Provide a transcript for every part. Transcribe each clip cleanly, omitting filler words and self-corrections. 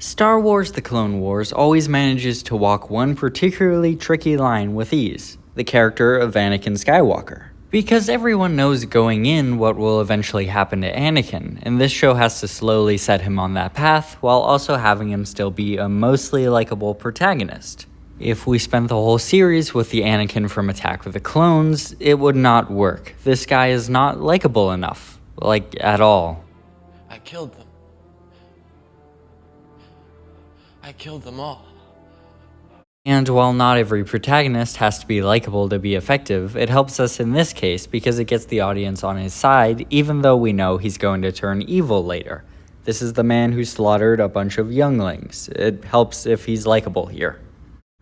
Star Wars: The Clone Wars always manages to walk one particularly tricky line with ease, the character of Anakin Skywalker. Because everyone knows going in what will eventually happen to Anakin, and this show has to slowly set him on that path, while also having him still be a mostly likable protagonist. If we spent the whole series with the Anakin from Attack of the Clones, it would not work. This guy is not likable enough. Like, at all. I killed them. I killed them all. And while not every protagonist has to be likable to be effective, it helps us in this case because it gets the audience on his side even though we know he's going to turn evil later. This is the man who slaughtered a bunch of younglings. It helps if he's likable here.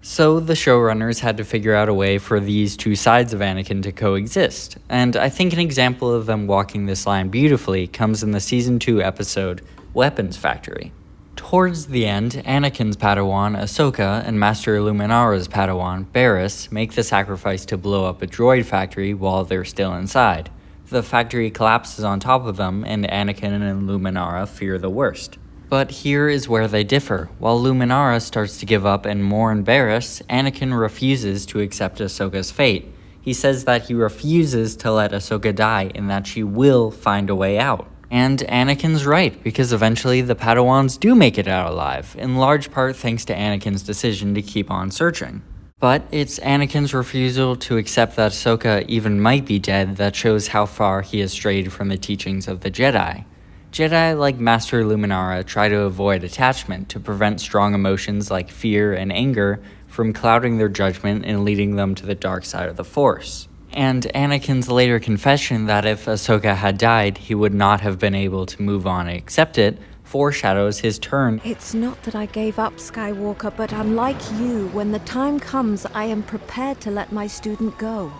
So the showrunners had to figure out a way for these two sides of Anakin to coexist, and I think an example of them walking this line beautifully comes in the Season 2 episode, Weapons Factory. Towards the end, Anakin's Padawan, Ahsoka, and Master Luminara's Padawan, Barriss, make the sacrifice to blow up a droid factory while they're still inside. The factory collapses on top of them, and Anakin and Luminara fear the worst. But here is where they differ. While Luminara starts to give up and mourn Barriss, Anakin refuses to accept Ahsoka's fate. He says that he refuses to let Ahsoka die and that she will find a way out. And Anakin's right, because eventually the Padawans do make it out alive, in large part thanks to Anakin's decision to keep on searching. But it's Anakin's refusal to accept that Ahsoka even might be dead that shows how far he has strayed from the teachings of the Jedi. Jedi, like Master Luminara, try to avoid attachment to prevent strong emotions like fear and anger from clouding their judgment and leading them to the dark side of the Force. And Anakin's later confession that if Ahsoka had died, he would not have been able to move on and accept it, foreshadows his turn. It's not that I gave up, Skywalker, but unlike you, when the time comes, I am prepared to let my student go.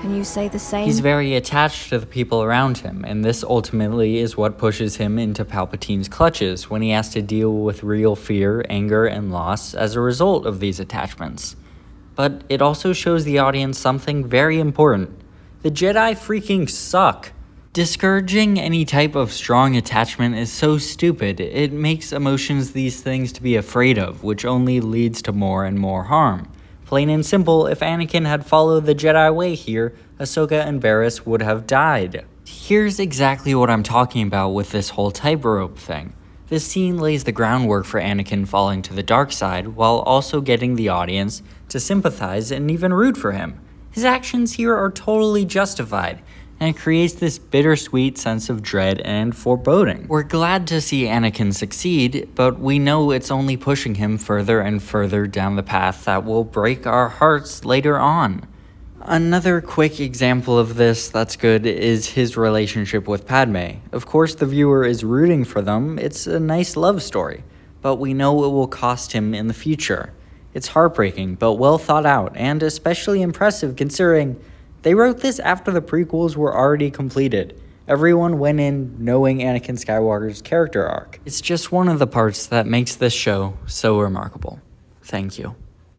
Can you say the same? He's very attached to the people around him, and this ultimately is what pushes him into Palpatine's clutches when he has to deal with real fear, anger, and loss as a result of these attachments. But it also shows the audience something very important. The Jedi freaking suck. Discouraging any type of strong attachment is so stupid. It makes emotions these things to be afraid of, which only leads to more and more harm. Plain and simple, if Anakin had followed the Jedi way here, Ahsoka and Barriss would have died. Here's exactly what I'm talking about with this whole tightrope thing. This scene lays the groundwork for Anakin falling to the dark side while also getting the audience to sympathize and even root for him. His actions here are totally justified, and it creates this bittersweet sense of dread and foreboding. We're glad to see Anakin succeed, but we know it's only pushing him further and further down the path that will break our hearts later on. Another quick example of this that's good is his relationship with Padme. Of course, the viewer is rooting for them, it's a nice love story, but we know it will cost him in the future. It's heartbreaking, but well thought out, and especially impressive considering they wrote this after the prequels were already completed. Everyone went in knowing Anakin Skywalker's character arc. It's just one of the parts that makes this show so remarkable. Thank you.